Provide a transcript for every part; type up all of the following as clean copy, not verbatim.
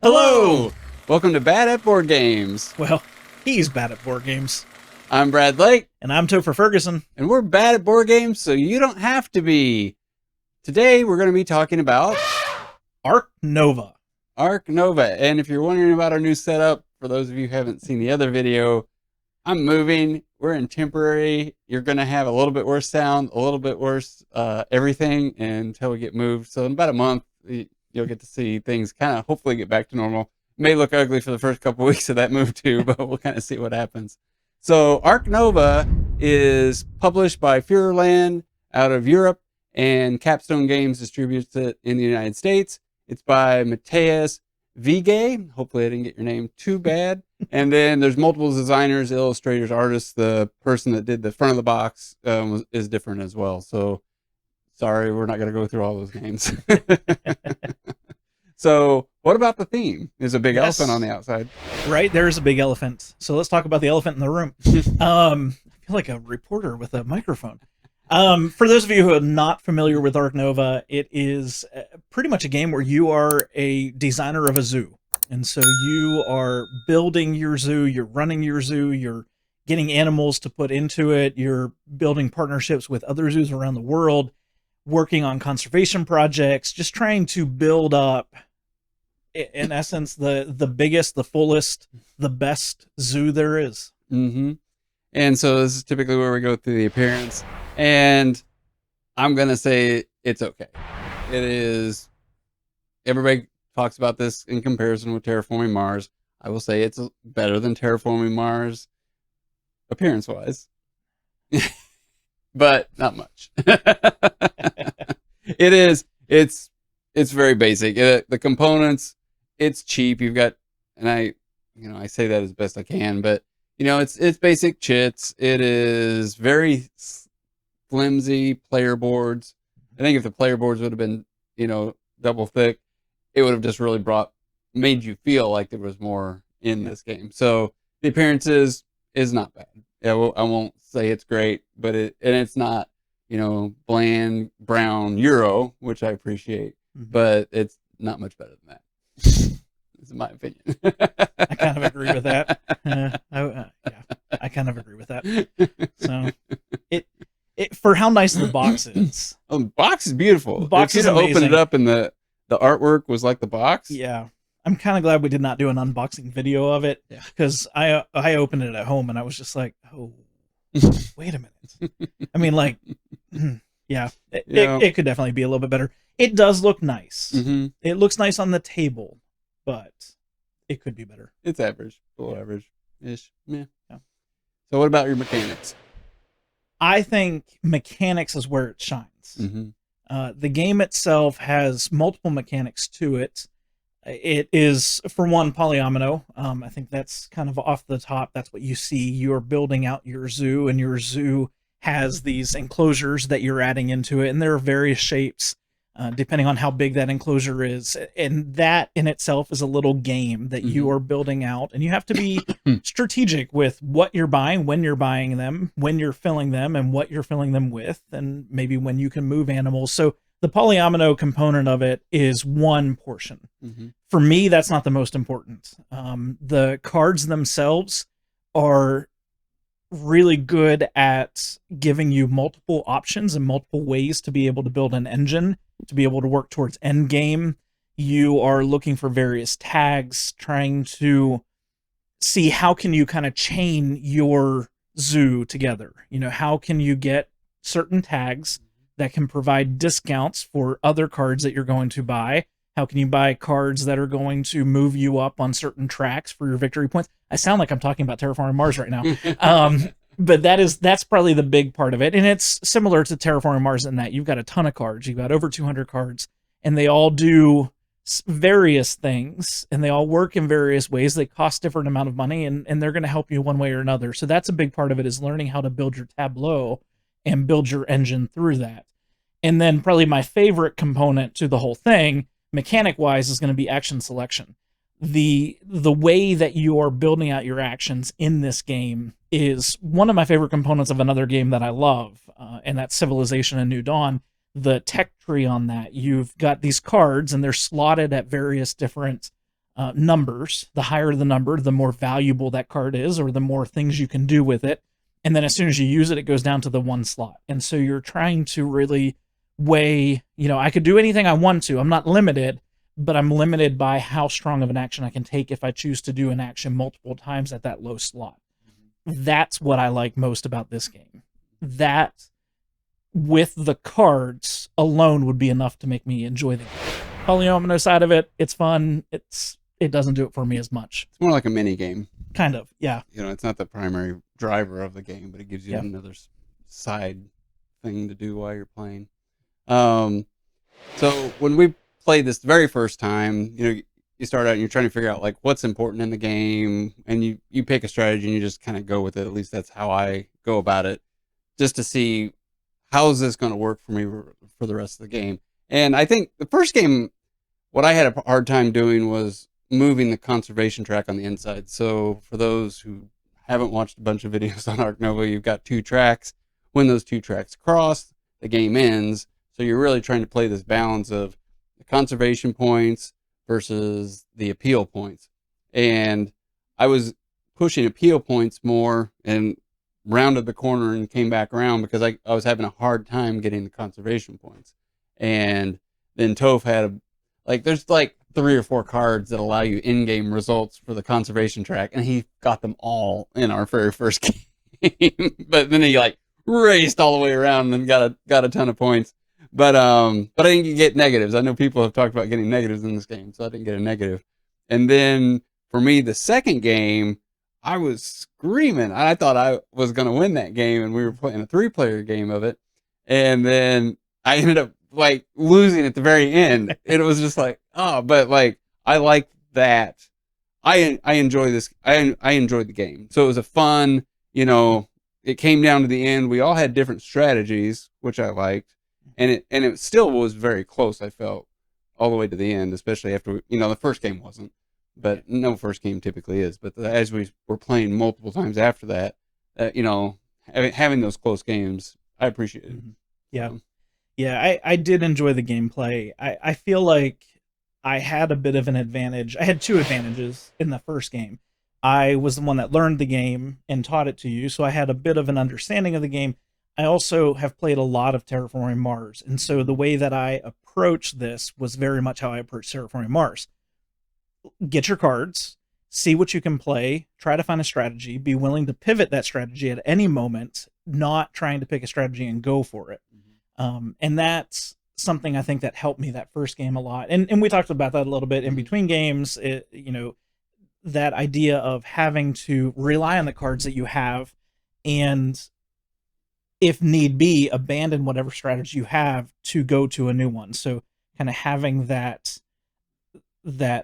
Hello! Welcome to Bad at Board Games. Well, he's bad at board games. I'm Brad Lake. And I'm Toph Ferguson. And we're bad at board games, so you don't have to be. Today, we're going to be talking about Ark Nova. Ark Nova. And if you're wondering about our new setup, for those of you who haven't seen the other video, I'm moving. We're in temporary. You're going to have a little bit worse sound, a little bit worse everything until we get moved. So in about a month, you'll get to see things kind of hopefully get back to normal. It may look ugly for the first couple weeks of that move too, but we'll kind of see what happens. So Ark Nova is published by Flair out of Europe, and Capstone Games distributes it in the United States. It's by Matthias Vigay. Hopefully I didn't get your name too bad. And then there's multiple designers, illustrators, artists. The person that did the front of the box is different as well. So sorry, we're not going to go through all those names. So what about the theme? There's a big elephant on the outside. Right, there is a big elephant. So let's talk about the elephant in the room. I feel like a reporter with a microphone. For those of you who are not familiar with Ark Nova, it is pretty much a game where you are a designer of a zoo. And so you are building your zoo, you're running your zoo, you're getting animals to put into it, you're building partnerships with other zoos around the world, working on conservation projects, just trying to build up, in essence, the biggest, the fullest, the best zoo there is. Mm-hmm. And so this is typically where we go through the appearance. And I'm going to say it's okay. It is, everybody talks about this in comparison with Terraforming Mars. I will say it's better than Terraforming Mars, appearance-wise. But not much. It is, it's very basic. The components, it's cheap. You've got, and I say that as best I can, but it's basic chits. It is very flimsy player boards. I think if the player boards would have been, double thick, it would have just really made you feel like there was more in this game. So the appearances is not bad. I won't say it's great, but it's not, bland brown Euro, which I appreciate, but it's not much better than that. This is my opinion. I kind of agree with that. Yeah, I kind of agree with that. So it for how nice the box is. Oh, the box is beautiful. The box is amazing. Opened it up and the artwork was like the box. Yeah. I'm kind of glad we did not do an unboxing video of it, because I opened it at home and I was just like, oh, wait a minute. I mean, like, it could definitely be a little bit better. It does look nice. Mm-hmm. It looks nice on the table, but it could be better. It's average, below average-ish. Yeah. So what about your mechanics? I think mechanics is where it shines. Mm-hmm. The game itself has multiple mechanics to it. It is, for one, polyomino. I think that's kind of off the top. That's what you see. You're building out your zoo, and your zoo has these enclosures that you're adding into it, and there are various shapes depending on how big that enclosure is. And that in itself is a little game that you are building out, and you have to be strategic with what you're buying, when you're buying them, when you're filling them, and what you're filling them with, and maybe when you can move animals. So the polyomino component of it is one portion. Mm-hmm. For me, that's not the most important. The cards themselves are really good at giving you multiple options and multiple ways to be able to build an engine, to be able to work towards end game. You are looking for various tags, trying to see how can you kind of chain your zoo together. How can you get certain tags that can provide discounts for other cards that you're going to buy? How can you buy cards that are going to move you up on certain tracks for your victory points? I sound like I'm talking about Terraforming Mars right now. But that's probably the big part of it. And it's similar to Terraforming Mars in that you've got a ton of cards. You've got over 200 cards, and they all do various things, and they all work in various ways. They cost different amount of money, and they're going to help you one way or another. So that's a big part of it, is learning how to build your tableau and build your engine through that. And then probably my favorite component to the whole thing, mechanic-wise, is going to be action selection. The way that you are building out your actions in this game is one of my favorite components of another game that I love, and that's Civilization: A New Dawn. The tech tree on that, you've got these cards, and they're slotted at various different numbers. The higher the number, the more valuable that card is, or the more things you can do with it. And then as soon as you use it, it goes down to the 1 slot. And so you're trying to really weigh, I could do anything I want to. I'm not limited, but I'm limited by how strong of an action I can take if I choose to do an action multiple times at that low slot. That's what I like most about this game. That, with the cards alone, would be enough to make me enjoy the game. Polyomino side of it, it's fun. It doesn't do it for me as much. It's more like a mini game. Kind of, yeah. It's not the primary driver of the game, but it gives you another side thing to do while you're playing. So when we played this the very first time, you start out and you're trying to figure out like what's important in the game, and you pick a strategy and you just kind of go with it. At least that's how I go about it, just to see how is this going to work for me for the rest of the game. And I think the first game, what I had a hard time doing was moving the conservation track on the inside. So for those who haven't watched a bunch of videos on Ark Nova, you've got 2 tracks. When those 2 tracks cross, the game ends. So you're really trying to play this balance of the conservation points versus the appeal points. And I was pushing appeal points more and rounded the corner and came back around because I was having a hard time getting the conservation points. And then Toph had there's 3 or 4 cards that allow you in-game results for the conservation track, and he got them all in our very first game. But then he raced all the way around and got a ton of points. But I didn't get negatives. I know people have talked about getting negatives in this game, so I didn't get a negative. And then for me, the second game, I was screaming. I thought I was going to win that game, and we were playing a 3-player game of it. And then I ended up losing at the very end. It was just but I like that. I enjoy this. I enjoyed the game. So it was a fun, it came down to the end. We all had different strategies, which I liked. And it still was very close, I felt, all the way to the end, especially after, the first game wasn't. But no first game typically is. But as we were playing multiple times after that, having those close games, I appreciated it. Yeah. Yeah, I did enjoy the gameplay. I feel like I had a bit of an advantage. I had 2 advantages in the first game. I was the one that learned the game and taught it to you, so I had a bit of an understanding of the game. I also have played a lot of Terraforming Mars, and so the way that I approached this was very much how I approached Terraforming Mars. Get your cards, see what you can play, try to find a strategy, be willing to pivot that strategy at any moment, not trying to pick a strategy and go for it. And that's something I think that helped me that first game a lot. And we talked about that a little bit in between games, that idea of having to rely on the cards that you have and, if need be, abandon whatever strategy you have to go to a new one. So kind of having that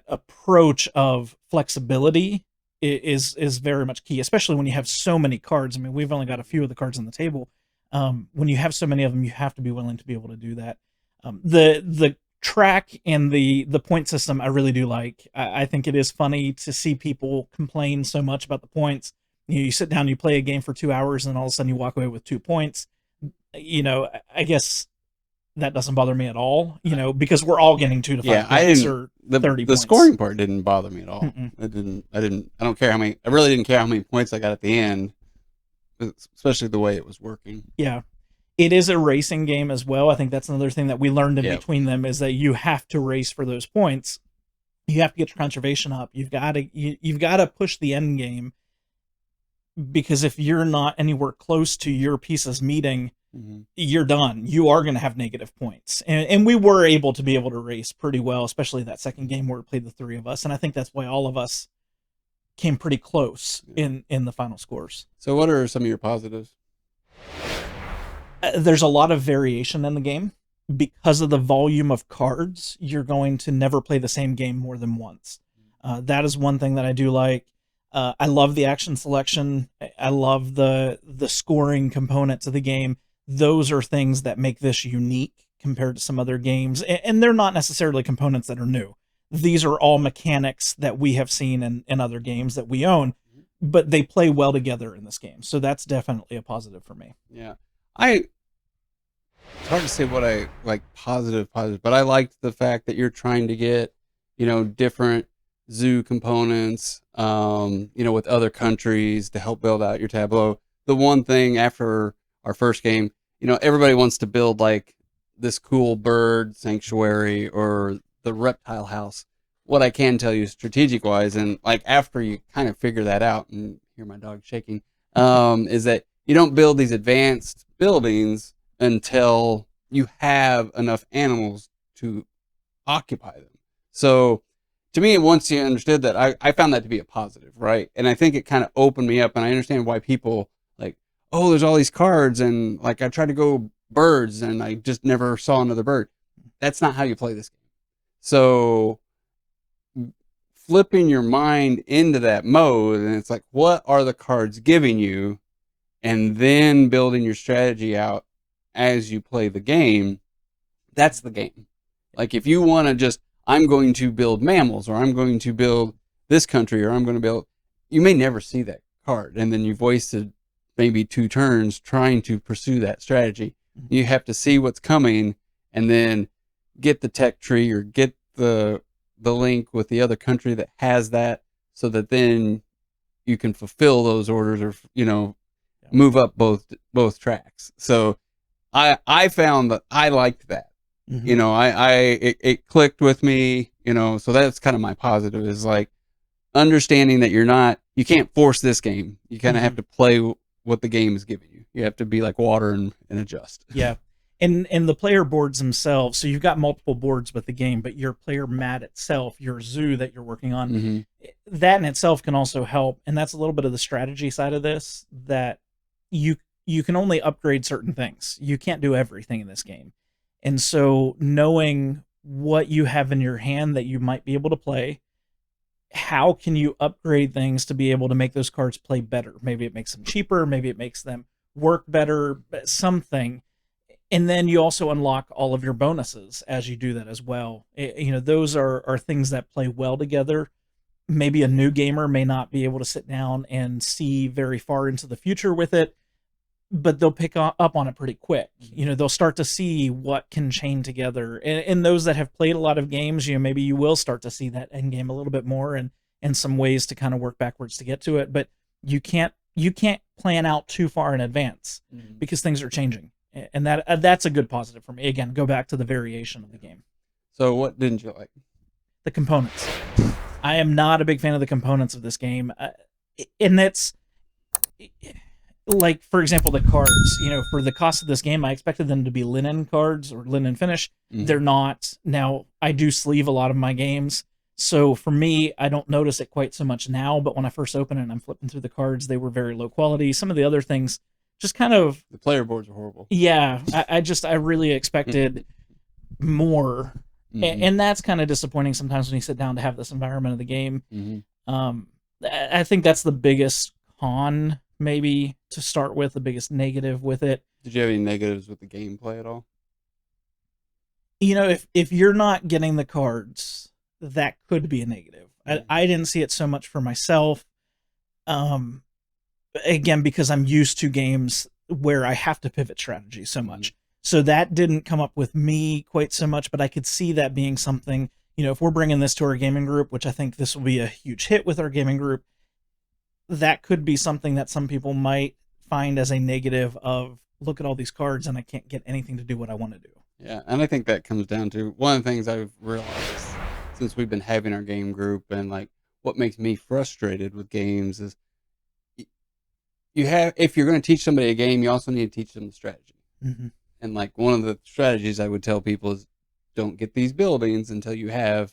approach of flexibility is very much key, especially when you have so many cards. I mean, we've only got a few of the cards on the table. When you have so many of them, you have to be willing to be able to do that. The track and the point system I really do like. I think it is funny to see people complain so much about the points. You sit down, you play a game for 2 hours, and all of a sudden you walk away with 2 points. I guess that doesn't bother me at all, because we're all getting 2 to 5 points or 30 the points. Scoring part didn't bother me at all. Mm-mm. I don't care I really didn't care how many points I got at the end, especially the way it was working. Yeah. It is a racing game as well. I think that's another thing that we learned in between them, is that you have to race for those points. You have to get your conservation up. You've got to push the end game, because if you're not anywhere close to your pieces meeting, you're done. You are going to have negative points. And we were able to race pretty well, especially that second game where we played the 3 of us. And I think that's why all of us came pretty close in the final scores. So what are some of your positives? There's a lot of variation in the game. Because of the volume of cards, you're going to never play the same game more than once. That is one thing that I do like. I love the action selection. I love the scoring components of the game. Those are things that make this unique compared to some other games. And they're not necessarily components that are new. These are all mechanics that we have seen in other games that we own, but they play well together in this game. So that's definitely a positive for me. Yeah. It's hard to say what I like positive, but I liked the fact that you're trying to get, different zoo components, with other countries to help build out your tableau. The one thing after our first game, everybody wants to build like this cool bird sanctuary or the reptile house. What I can tell you strategic wise, and like after you kind of figure that out, and hear my dog shaking, is that you don't build these advanced buildings until you have enough animals to occupy them. So to me, once you understood that, I found that to be a positive, right? And I think it kind of opened me up, and I understand why people like, oh, there's all these cards, and like I tried to go birds, and I just never saw another bird. That's not how you play this game. So flipping your mind into that mode, and it's like, what are the cards giving you? And then building your strategy out as you play the game, that's the game. Like if you want to just, I'm going to build mammals, or I'm going to build this country, or I'm going to build, you may never see that card. And then you've wasted maybe 2 turns trying to pursue that strategy. You have to see what's coming and then get the tech tree or get the link with the other country that has that, so that then you can fulfill those orders, or, move up both tracks. So I found that I liked that. It clicked with me, so that's kind of my positive, is like understanding that you can't force this game. You kind of have to play what the game is giving you. You have to be like water and adjust. Yeah. And the player boards themselves, so you've got multiple boards with the game, but your player mat itself, your zoo that you're working on, that in itself can also help. And that's a little bit of the strategy side of this, that you can only upgrade certain things. You can't do everything in this game. And so knowing what you have in your hand that you might be able to play, how can you upgrade things to be able to make those cards play better? Maybe it makes them cheaper, maybe it makes them work better, something. And then you also unlock all of your bonuses as you do that as well. Those are things that play well together. Maybe a new gamer may not be able to sit down and see very far into the future with it, but they'll pick up on it pretty quick. They'll start to see what can chain together. And those that have played a lot of games, maybe you will start to see that end game a little bit more, and some ways to kind of work backwards to get to it. But you can't plan out too far in advance because things are changing. And that's a good positive for me. Again, go back to the variation of the game. So what didn't you like? The components. I am not a big fan of the components of this game. And that's, like, for example, the cards. For the cost of this game, I expected them to be linen cards or linen finish. They're not. Now, I do sleeve a lot of my games. So for me, I don't notice it quite so much now. But when I first opened it and I'm flipping through the cards, they were very low quality. Some of the other things, just kind of, the player boards are horrible. Yeah, I really expected more, and that's kind of disappointing sometimes when you sit down to have this environment of the game. I think that's the biggest con, maybe to start with, the biggest negative with it. Did you have any negatives with the gameplay at all? If you're not getting the cards, that could be a negative. I didn't see it so much for myself. Again, because I'm used to games where I have to pivot strategy so much. So that didn't come up with me quite so much, but I could see that being something, if we're bringing this to our gaming group, which I think this will be a huge hit with our gaming group, that could be something that some people might find as a negative of, look at all these cards and I can't get anything to do what I want to do. Yeah, and I think that comes down to one of the things I've realized since we've been having our game group, and like what makes me frustrated with games is, if you're going to teach somebody a game, you also need to teach them the strategy. And like one of the strategies I would tell people is, don't get these buildings until you have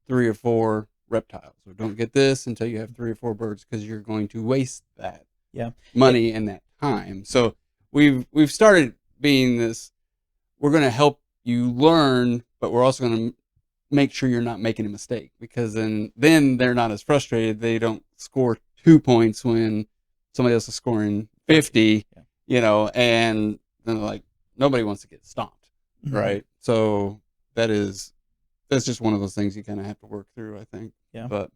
3 or 4 reptiles, or don't get this until you have 3 or 4 birds, because you're going to waste that money and that time. So we've started being this, we're going to help you learn, but we're also going to make sure you're not making a mistake, because then they're not as frustrated. They don't score 2 points when somebody else is scoring 50, and then like nobody wants to get stomped, right? So that's just one of those things you kind of have to work through, I think. Yeah. But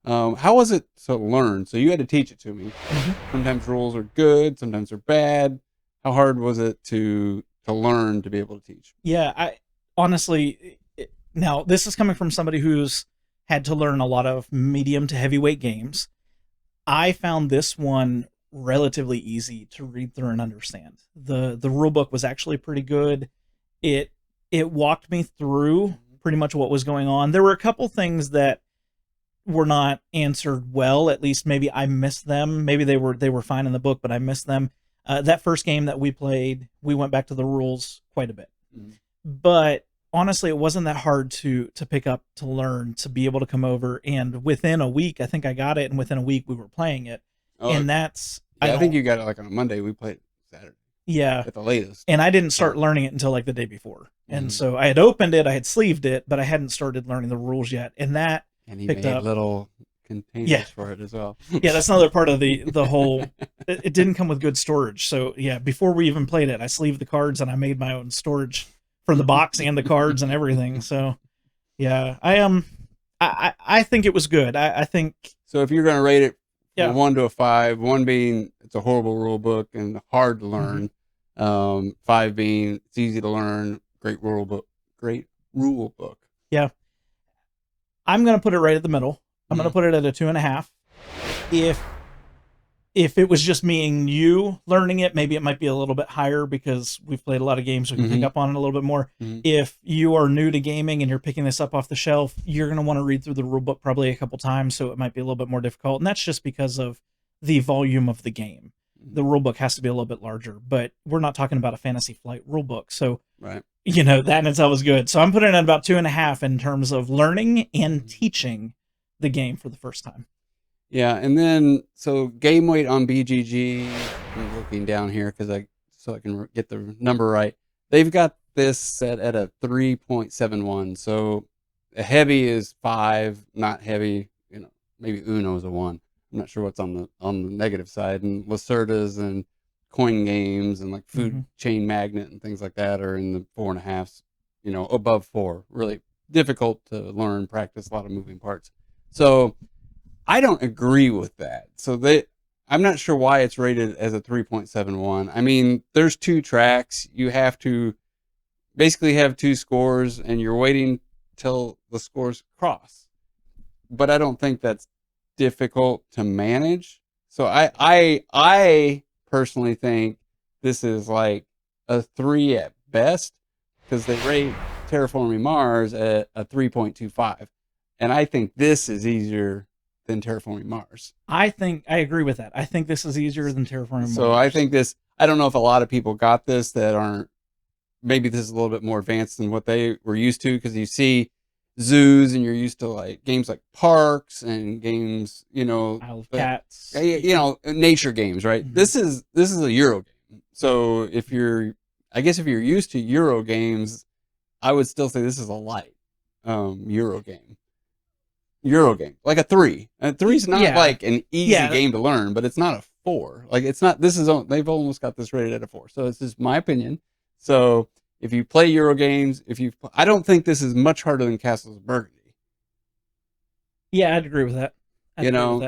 how was it to learn? So you had to teach it to me. Sometimes rules are good, sometimes they're bad. How hard was it to learn to be able to teach? Yeah, I honestly, now this is coming from somebody who's had to learn a lot of medium to heavyweight games. I found this one relatively easy to read through and understand. The rule book was actually pretty good. It walked me through pretty much what was going on. There were a couple things that were not answered well. At least maybe I missed them. Maybe they were fine in the book, but I missed them. That first game that we played, we went back to the rules quite a bit. Mm-hmm. But honestly, it wasn't that hard to pick up, to learn, to be able to come over. And within a week, I think I got it. And within a week, we were playing it. Oh, and that's... Yeah, I think you got it like on a Monday. We played Saturday. Yeah. At the latest. And I didn't start learning it until like the day before. Mm-hmm. And so I had opened it, I had sleeved it, but I hadn't started learning the rules yet. And that he picked made up little containers for it as well. Yeah, that's another part of the whole... It didn't come with good storage. So yeah, before we even played it, I sleeved the cards and I made my own storage for the box and the cards and everything. So yeah, I think it was good. I think... So if you're going to rate it from 1 to a 5, 1 being it's a horrible rule book and hard to learn, 5 being it's easy to learn, great rule book. Yeah. I'm going to put it right at the middle. I'm going to put it at a 2.5. If it was just me and you learning it, maybe it might be a little bit higher because we've played a lot of games. We can pick up on it a little bit more. If you are new to gaming and you're picking this up off the shelf, you're going to want to read through the rule book probably a couple times. So it might be a little bit more difficult. And that's just because of the volume of the game. The rule book has to be a little bit larger, but we're not talking about a Fantasy Flight rule book. So, that in itself is good. So I'm putting it at about 2.5 in terms of learning and teaching the game for the first time. Yeah, and then so game weight on BGG. I'm looking down here so I can get the number right. They've got this set at a 3.71. So a heavy is 5, not heavy. Maybe Uno is a 1. I'm not sure what's on the negative side. And Lacerdas and coin games and like food chain magnet and things like that are in the 4.5s. Above 4. Really difficult to learn, practice, a lot of moving parts. So I don't agree with that. So I'm not sure why it's rated as a 3.71. I mean, there's 2 tracks. You have to basically have 2 scores, and you're waiting till the scores cross. But I don't think that's difficult to manage. So I personally think this is like a 3 at best, because they rate Terraforming Mars at a 3.25. And I think this is easier than Terraforming Mars. I agree with that. I think this is easier than Terraforming Mars. So I think I don't know if a lot of people got this that aren't, maybe this is a little bit more advanced than what they were used to, because you see zoos and you're used to like games like parks and games, Isle of Cats, nature games, right? Mm-hmm. This is a Euro game. So if you're used to Euro games, I would still say this is a light Euro game, like a 3. And 3 is not like an easy game to learn, but it's not a 4. Like it's not. They've almost got this rated at a 4. So it's just my opinion. So if you play Euro games, I don't think this is much harder than Castles of Burgundy. Yeah, I'd agree with that.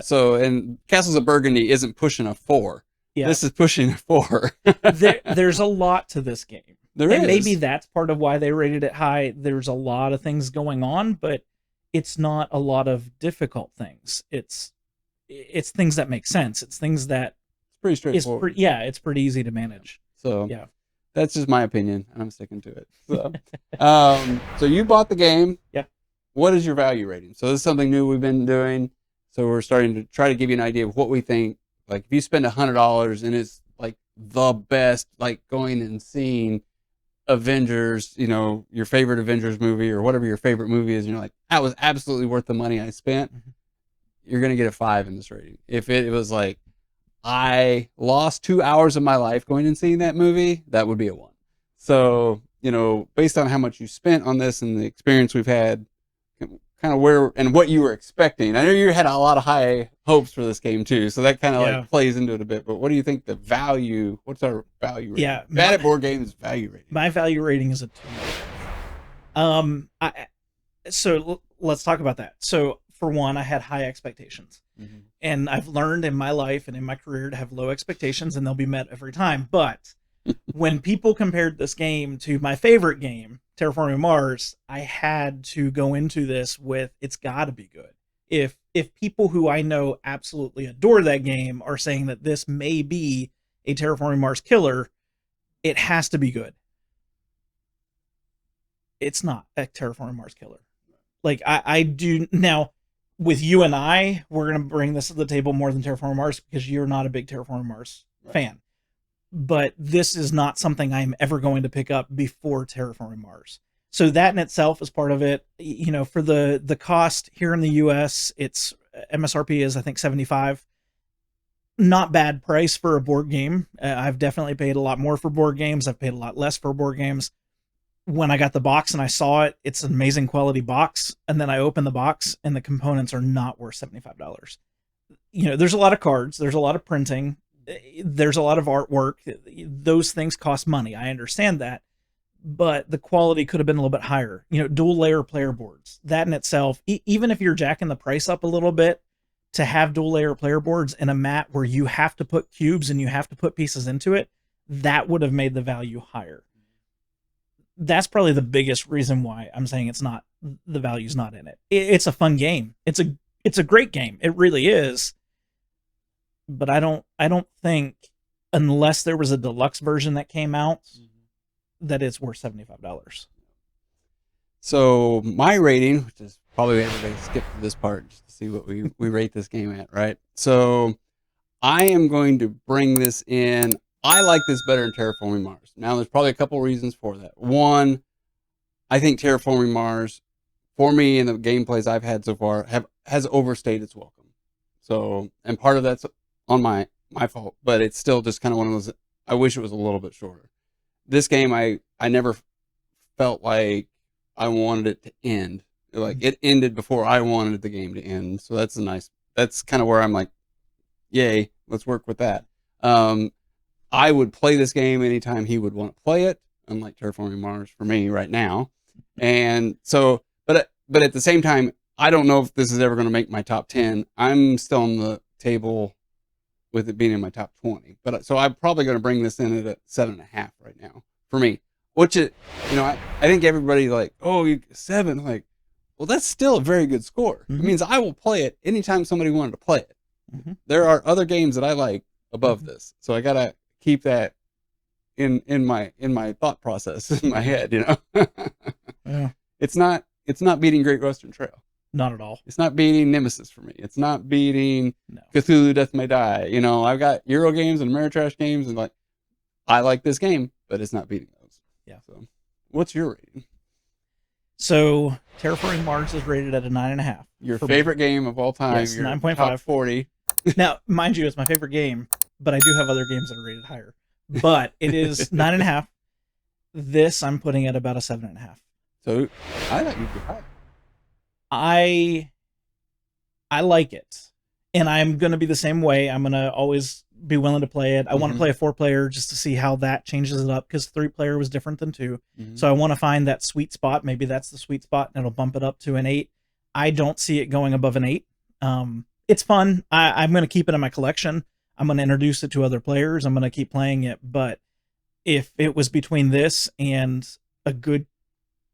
So and Castles of Burgundy isn't pushing a 4. Yeah. This is pushing a 4. There's a lot to this game. And maybe that's part of why they rated it high. There's a lot of things going on, but it's not a lot of difficult things. It's things that make sense. It's things that it's pretty straightforward. It's pretty easy to manage. So that's just my opinion, and I'm sticking to it. So, so you bought the game. Yeah. What is your value rating? So this is something new we've been doing. So we're starting to try to give you an idea of what we think. Like if you spend $100 and it's like the best, like going and seeing Avengers, your favorite Avengers movie or whatever your favorite movie is, and you're like, that was absolutely worth the money I spent, you're going to get a 5 in this rating. If it was like, I lost 2 hours of my life going and seeing that movie, that would be a 1. So, based on how much you spent on this and the experience we've had, kind of where and what you were expecting. I know you had a lot of high hopes for this game too, so that kind of like plays into it a bit. But what do you think what's our value rating? Yeah, Bad at Board Games value rating. My value rating is a 2. So let's talk about that. So for one, I had high expectations. And I've learned in my life and in my career to have low expectations, and they'll be met every time. But when people compared this game to my favorite game, Terraforming Mars, I had to go into this with it's got to be good. If people who I know absolutely adore that game are saying that this may be a Terraforming Mars killer, it has to be good. It's not a Terraforming Mars killer. Like I do now with you and we're gonna bring this to the table more than Terraforming Mars because you're not a big Terraforming Mars fan. But this is not something I'm ever going to pick up before Terraforming Mars. So that in itself is part of it. You know, for the cost here in the US, it's MSRP is I think $75. Not bad price for a board game. I've definitely paid a lot more for board games. I've paid a lot less for board games. When I got the box and I saw it, it's an amazing quality box. And then I opened the box and the components are not worth $75. You know, there's a lot of cards. There's a lot of printing. There's a lot of artwork. Those things cost money. I understand that. But the quality could have been a little bit higher. You know, dual layer player boards. That in itself, even if you're jacking the price up a little bit, to have dual layer player boards and a mat where you have to put cubes and you have to put pieces into it, that would have made the value higher. That's probably the biggest reason why I'm saying it's not, the value's not in it. It's a fun game. It's a great game. It really is. But I don't think, unless there was a deluxe version that came out, that it's worth $75. So my rating, which is probably everybody skip to this part just to see what we rate this game at, right? So I am going to bring this in. I like this better than Terraforming Mars. Now, there's probably a couple reasons for that. One, I think Terraforming Mars, for me, in the gameplays I've had so far, has overstayed its welcome. So, and part of that's on my fault, but it's still just kind of one of those, I wish it was a little bit shorter. This game, I never felt like I wanted it to end. Like, it ended before I wanted the game to end. So that's that's kind of where I'm like, yay, let's work with that. I would play this game anytime he would want to play it, unlike Terraforming Mars for me right now. And so, but at the same time, I don't know if this is ever going to make my top 10. I'm still on the table with it being in my top 20. But so I'm probably going to bring this in at a 7.5 right now for me. Which is, you know, I think everybody like, oh, you 7, like, well, that's still a very good score. It means I will play it anytime somebody wanted to play it. There are other games that I like above this, so I gotta keep that in my thought process in my head. You know, Yeah. It's not beating Great Western Trail. Not at all. It's not beating Nemesis for me. It's not beating Cthulhu Death May Die. You know, I've got Euro games and Ameritrash games, and like, I like this game, but it's not beating those. Yeah. So, what's your rating? So Terraforming Mars is rated at a 9.5. Your favorite game of all time? Yes, your 9.5. top 40. Now, mind you, it's my favorite game, but I do have other games that are rated higher. But it is 9.5. This I'm putting at about a 7.5. So I thought you'd be higher. I like it, and I'm gonna be the same way. I'm gonna always be willing to play it. I want to play a 4-player just to see how that changes it up, because 3-player was different than 2. So I want to find that sweet spot. Maybe that's the sweet spot, and it'll bump it up to an 8. I don't see it going above an 8. It's fun. I'm going to keep it in my collection. I'm going to introduce it to other players. I'm going to keep playing it. But if it was between this and a good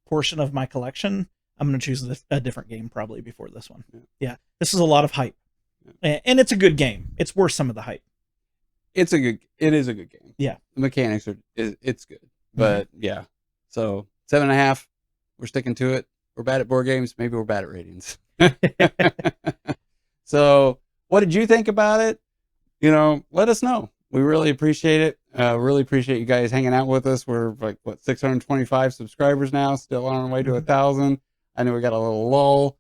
portion of my collection, I'm going to choose a different game probably before this one. Yeah, this is a lot of hype. And it's a good game. It's worth some of the hype. It is a good game. Yeah. The mechanics it's good. But yeah. So 7.5, we're sticking to it. We're bad at board games. Maybe we're bad at ratings. So what did you think about it? You know, let us know. We really appreciate it. Really appreciate you guys hanging out with us. We're like, 625 subscribers now, still on our way to 1,000. I know we got a little lull,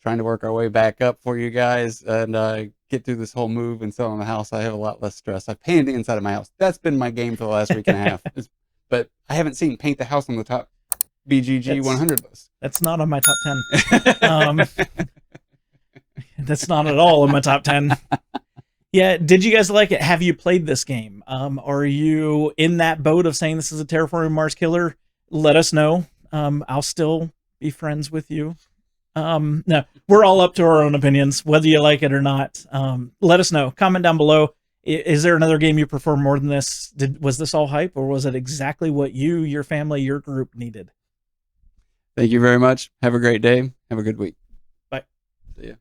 trying to work our way back up for you guys and get through this whole move and selling the house. I have a lot less stress. I painted the inside of my house. That's been my game for the last week and a half. But I haven't seen Paint the House on the top BGG 100 list. That's not on my top 10. That's not at all in my top 10. Yeah, did you guys like it? Have you played this game? Are you in that boat of saying this is a Terraforming Mars killer? Let us know. I'll still be friends with you. No, we're all up to our own opinions, whether you like it or not. Let us know. Comment down below. Is there another game you prefer more than this? Was this all hype, or was it exactly what you, your family, your group needed? Thank you very much. Have a great day. Have a good week. Bye. See ya.